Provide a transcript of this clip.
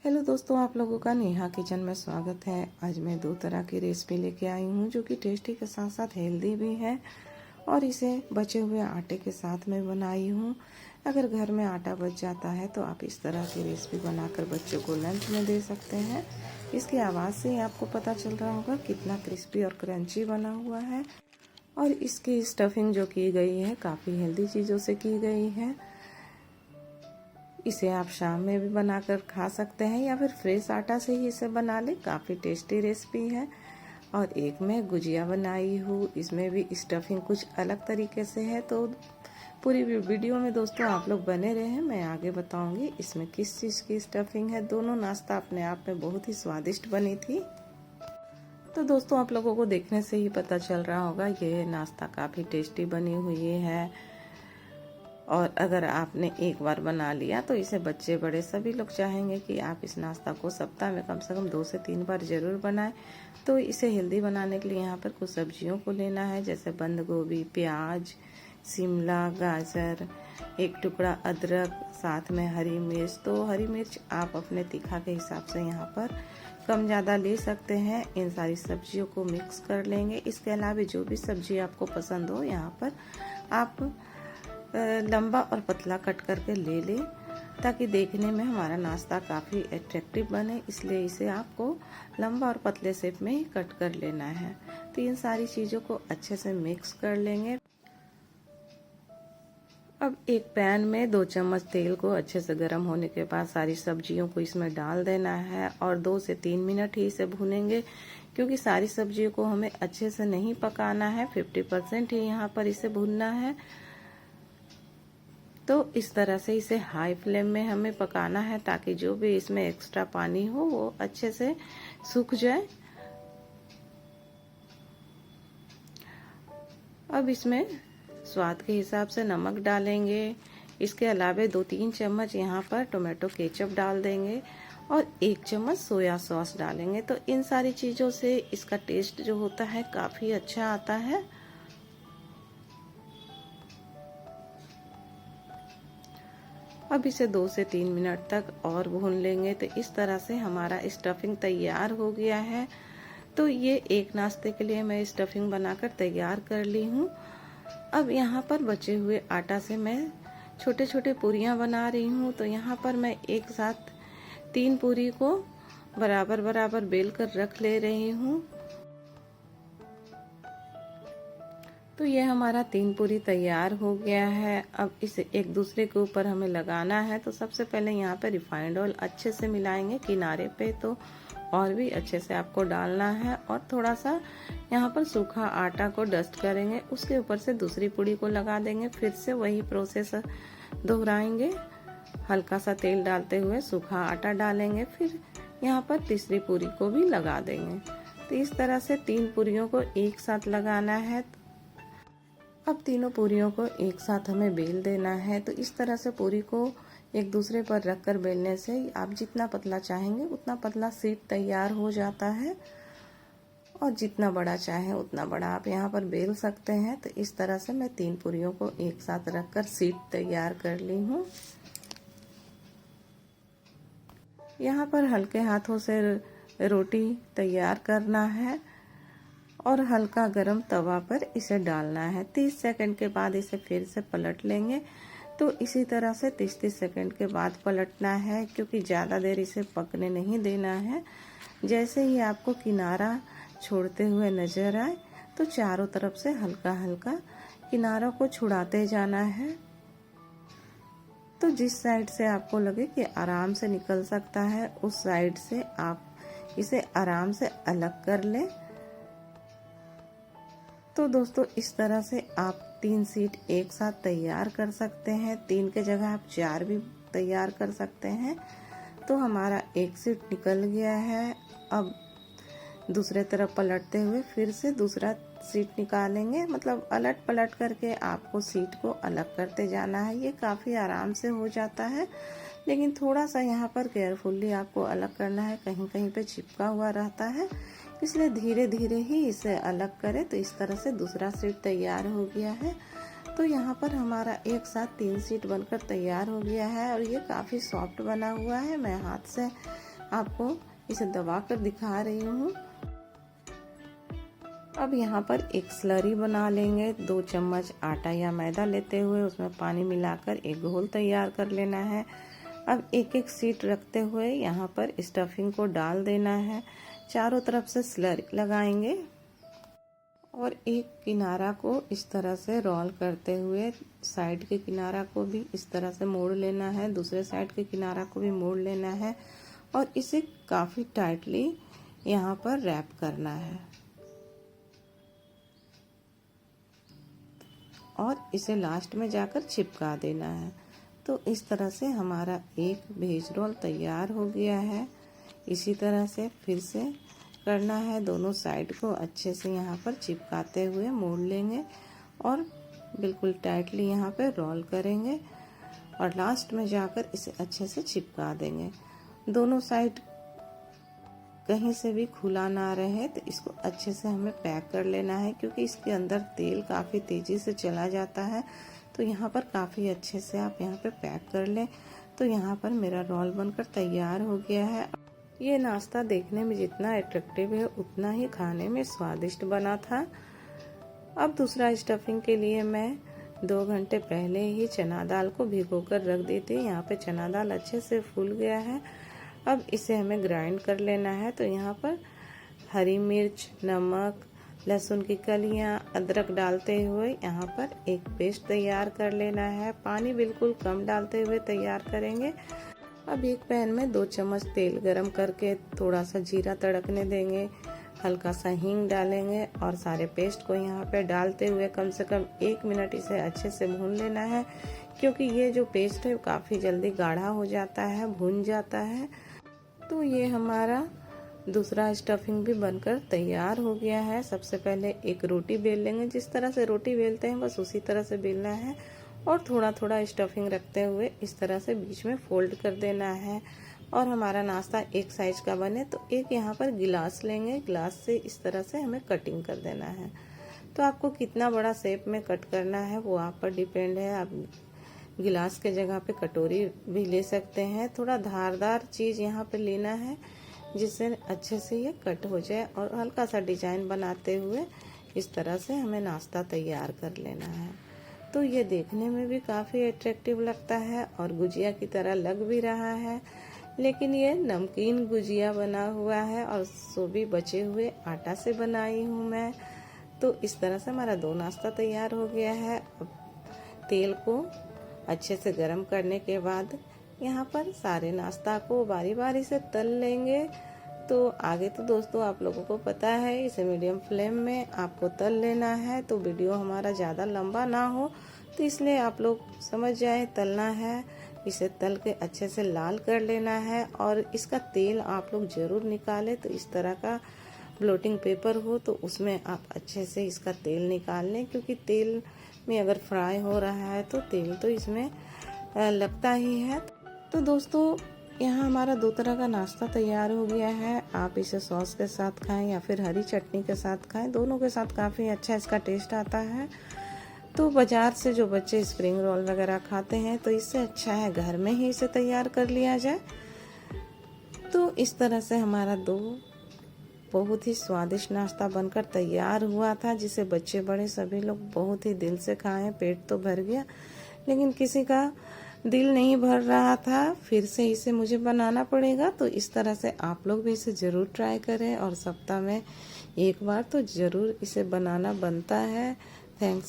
Hello दोस्तों, आप लोगों का नेहा किचन में स्वागत है। आज मैं दो तरह की रेसिपी लेके आई हूँ जो कि टेस्टी के साथ साथ हेल्दी भी है और इसे बचे हुए आटे के साथ में बनाई हूँ। अगर घर में आटा बच जाता है तो आप इस तरह की रेसिपी बनाकर बच्चों को लंच में दे सकते हैं। इसकी आवाज़ से ही आपको पता चल रहा होगा कितना क्रिस्पी और क्रंची बना हुआ है। और इसकी स्टफिंग जो की गई है काफ़ी हेल्दी चीज़ों से की गई है। इसे आप शाम में भी बनाकर खा सकते हैं या फिर फ्रेश आटा से ही इसे बना लें। काफ़ी टेस्टी रेसिपी है। और एक मैं गुजिया बनाई हूँ, इसमें भी स्टफिंग कुछ अलग तरीके से है। तो पूरी वीडियो में दोस्तों आप लोग बने रहें, मैं आगे बताऊंगी इसमें किस चीज़ की स्टफिंग है। दोनों नाश्ता अपने आप में बहुत ही स्वादिष्ट बनी थी। तो दोस्तों आप लोगों को देखने से ही पता चल रहा होगा ये नाश्ता काफ़ी टेस्टी बनी हुई है। और अगर आपने एक बार बना लिया तो इसे बच्चे बड़े सभी लोग चाहेंगे कि आप इस नाश्ता को सप्ताह में कम से कम 2 से 3 बार ज़रूर बनाएं। तो इसे हेल्दी बनाने के लिए यहाँ पर कुछ सब्जियों को लेना है, जैसे बंद गोभी, प्याज, शिमला, गाजर, एक टुकड़ा अदरक, साथ में हरी मिर्च। तो हरी मिर्च आप अपने तीखा के हिसाब से यहाँ पर कम ज़्यादा ले सकते हैं। इन सारी सब्जियों को मिक्स कर लेंगे। इसके अलावा जो भी सब्जी आपको पसंद हो यहाँ पर आप लंबा और पतला कट करके ले लें, ताकि देखने में हमारा नाश्ता काफ़ी अट्रैक्टिव बने। इसलिए इसे आपको लंबा और पतले शेप में ही कट कर लेना है। तो इन सारी चीज़ों को अच्छे से मिक्स कर लेंगे। अब एक पैन में 2 चम्मच तेल को अच्छे से गर्म होने के बाद सारी सब्जियों को इसमें डाल देना है और 2 से 3 मिनट ही इसे भूनेंगे, क्योंकि सारी सब्जियों को हमें अच्छे से नहीं पकाना है। 50% ही यहाँ पर इसे भूनना है। तो इस तरह से इसे हाई फ्लेम में हमें पकाना है, ताकि जो भी इसमें एक्स्ट्रा पानी हो वो अच्छे से सूख जाए। अब इसमें स्वाद के हिसाब से नमक डालेंगे। इसके अलावा 2-3 चम्मच यहाँ पर टोमेटो केचप डाल देंगे और 1 चम्मच सोया सॉस डालेंगे। तो इन सारी चीज़ों से इसका टेस्ट जो होता है काफ़ी अच्छा आता है। अब इसे 2 से 3 मिनट तक और भून लेंगे। तो इस तरह से हमारा स्टफिंग तैयार हो गया है। तो ये एक नाश्ते के लिए मैं स्टफिंग बनाकर तैयार कर ली हूँ। अब यहाँ पर बचे हुए आटा से मैं छोटे छोटे पूरियाँ बना रही हूँ। तो यहाँ पर मैं एक साथ 3 पूरी को बराबर बराबर बेल कर रख ले रही हूँ। तो ये हमारा 3 पूरी तैयार हो गया है। अब इसे एक दूसरे के ऊपर हमें लगाना है। तो सबसे पहले यहाँ पे रिफाइंड ऑयल अच्छे से मिलाएंगे किनारे पे, तो और भी अच्छे से आपको डालना है। और थोड़ा सा यहाँ पर सूखा आटा को डस्ट करेंगे, उसके ऊपर से दूसरी पूरी को लगा देंगे। फिर से वही प्रोसेस दोहराएंगे। हल्का सा तेल डालते हुए सूखा आटा डालेंगे, फिर यहाँ पर तीसरी पूरी को भी लगा देंगे। तो इस तरह से 3 पूरियों को एक साथ लगाना है। अब तीनों पूरियों को एक साथ हमें बेल देना है। तो इस तरह से पूरी को एक दूसरे पर रखकर बेलने से आप जितना पतला चाहेंगे उतना पतला शीट तैयार हो जाता है, और जितना बड़ा चाहें उतना बड़ा आप यहाँ पर बेल सकते हैं। तो इस तरह से मैं 3 पूरियों को एक साथ रखकर शीट तैयार कर ली हूँ। यहाँ पर हल्के हाथों से रोटी तैयार करना है और हल्का गरम तवा पर इसे डालना है। 30 सेकंड के बाद इसे फिर से पलट लेंगे। तो इसी तरह से 30-30 सेकंड के बाद पलटना है, क्योंकि ज़्यादा देर इसे पकने नहीं देना है। जैसे ही आपको किनारा छोड़ते हुए नजर आए तो चारों तरफ से हल्का हल्का किनारों को छुड़ाते जाना है। तो जिस साइड से आपको लगे कि आराम से निकल सकता है उस साइड से आप इसे आराम से अलग कर लें। तो दोस्तों इस तरह से आप 3 शीट एक साथ तैयार कर सकते हैं। 3 के जगह आप 4 भी तैयार कर सकते हैं। तो हमारा एक शीट निकल गया है। अब दूसरे तरफ पलटते हुए फिर से दूसरा शीट निकालेंगे, मतलब अलट पलट करके आपको शीट को अलग करते जाना है। ये काफ़ी आराम से हो जाता है, लेकिन थोड़ा सा यहाँ पर केयरफुली आपको अलग करना है, कहीं कहीं पे चिपका हुआ रहता है, इसलिए धीरे धीरे ही इसे अलग करें। तो इस तरह से दूसरा शीट तैयार हो गया है। तो यहाँ पर हमारा एक साथ 3 शीट बनकर तैयार हो गया है और ये काफ़ी सॉफ्ट बना हुआ है। मैं हाथ से आपको इसे दबाकर दिखा रही हूँ। अब यहाँ पर एक स्लरी बना लेंगे। 2 चम्मच आटा या मैदा लेते हुए उसमें पानी मिलाकर एक घोल तैयार कर लेना है। अब एक एक शीट रखते हुए यहाँ पर स्टफिंग को डाल देना है। चारों तरफ से स्लरी लगाएंगे और एक किनारा को इस तरह से रोल करते हुए साइड के किनारा को भी इस तरह से मोड़ लेना है, दूसरे साइड के किनारा को भी मोड़ लेना है और इसे काफ़ी टाइटली यहाँ पर रैप करना है और इसे लास्ट में जाकर चिपका देना है। तो इस तरह से हमारा एक वेज रोल तैयार हो गया है। इसी तरह से फिर से करना है। दोनों साइड को अच्छे से यहाँ पर चिपकाते हुए मोड़ लेंगे और बिल्कुल टाइटली यहाँ पे रोल करेंगे और लास्ट में जाकर इसे अच्छे से चिपका देंगे। दोनों साइड कहीं से भी खुला ना रहे तो इसको अच्छे से हमें पैक कर लेना है, क्योंकि इसके अंदर तेल काफ़ी तेज़ी से चला जाता है। तो यहाँ पर काफ़ी अच्छे से आप यहाँ पे पैक कर लें। तो यहाँ पर मेरा रोल बनकर तैयार हो गया है। ये नाश्ता देखने में जितना अट्रैक्टिव है उतना ही खाने में स्वादिष्ट बना था। अब दूसरा स्टफिंग के लिए मैं 2 घंटे पहले ही चना दाल को भिगोकर रख दी थी। यहाँ पे चना दाल अच्छे से फूल गया है। अब इसे हमें ग्राइंड कर लेना है। तो यहाँ पर हरी मिर्च, नमक, लहसुन की कलियाँ, अदरक डालते हुए यहाँ पर एक पेस्ट तैयार कर लेना है। पानी बिल्कुल कम डालते हुए तैयार करेंगे। अब एक पैन में 2 चम्मच तेल गरम करके थोड़ा सा जीरा तड़कने देंगे, हल्का सा हींग डालेंगे और सारे पेस्ट को यहाँ पे डालते हुए कम से कम 1 मिनट इसे अच्छे से भून लेना है, क्योंकि ये जो पेस्ट है काफ़ी जल्दी गाढ़ा हो जाता है, भून जाता है। तो ये हमारा दूसरा स्टफिंग भी बनकर तैयार हो गया है। सबसे पहले एक रोटी बेल लेंगे। जिस तरह से रोटी बेलते हैं बस उसी तरह से बेलना है और थोड़ा थोड़ा स्टफिंग रखते हुए इस तरह से बीच में फोल्ड कर देना है। और हमारा नाश्ता एक साइज का बने तो एक यहाँ पर गिलास लेंगे। गिलास से इस तरह से हमें कटिंग कर देना है। तो आपको कितना बड़ा शेप में कट करना है वो आप पर डिपेंड है। आप गिलास के जगह पे कटोरी भी ले सकते हैं। थोड़ा धारदार चीज़ यहाँ पे लेना है जिससे अच्छे से ये कट हो जाए और हल्का सा डिजाइन बनाते हुए इस तरह से हमें नाश्ता तैयार कर लेना है। तो ये देखने में भी काफ़ी अट्रैक्टिव लगता है और गुजिया की तरह लग भी रहा है, लेकिन ये नमकीन गुजिया बना हुआ है और सो भी बचे हुए आटा से बनाई हूँ मैं। तो इस तरह से हमारा 2 नाश्ता तैयार हो गया है। अब तेल को अच्छे से गर्म करने के बाद यहाँ पर सारे नाश्ता को बारी बारी से तल लेंगे। तो आगे तो दोस्तों आप लोगों को पता है इसे मीडियम फ्लेम में आपको तल लेना है। तो वीडियो हमारा ज़्यादा लंबा ना हो तो इसलिए आप लोग समझ जाए तलना है। इसे तल के अच्छे से लाल कर लेना है और इसका तेल आप लोग ज़रूर निकालें। तो इस तरह का ब्लोटिंग पेपर हो तो उसमें आप अच्छे से इसका तेल निकाल लें, क्योंकि तेल में अगर फ्राई हो रहा है तो तेल तो इसमें लगता ही है। तो दोस्तों यहाँ हमारा 2 तरह का नाश्ता तैयार हो गया है। आप इसे सॉस के साथ खाएं या फिर हरी चटनी के साथ खाएं, दोनों के साथ काफ़ी अच्छा इसका टेस्ट आता है। तो बाज़ार से जो बच्चे स्प्रिंग रोल वगैरह खाते हैं तो इससे अच्छा है घर में ही इसे तैयार कर लिया जाए। तो इस तरह से हमारा 2 बहुत ही स्वादिष्ट नाश्ता बनकर तैयार हुआ था, जिसे बच्चे बड़े सभी लोग बहुत ही दिल से खाएं। पेट तो भर गया, लेकिन किसी का दिल नहीं भर रहा था। फिर से इसे मुझे बनाना पड़ेगा। तो इस तरह से आप लोग भी इसे ज़रूर ट्राई करें और सप्ताह में एक बार तो ज़रूर इसे बनाना बनता है। थैंक्स।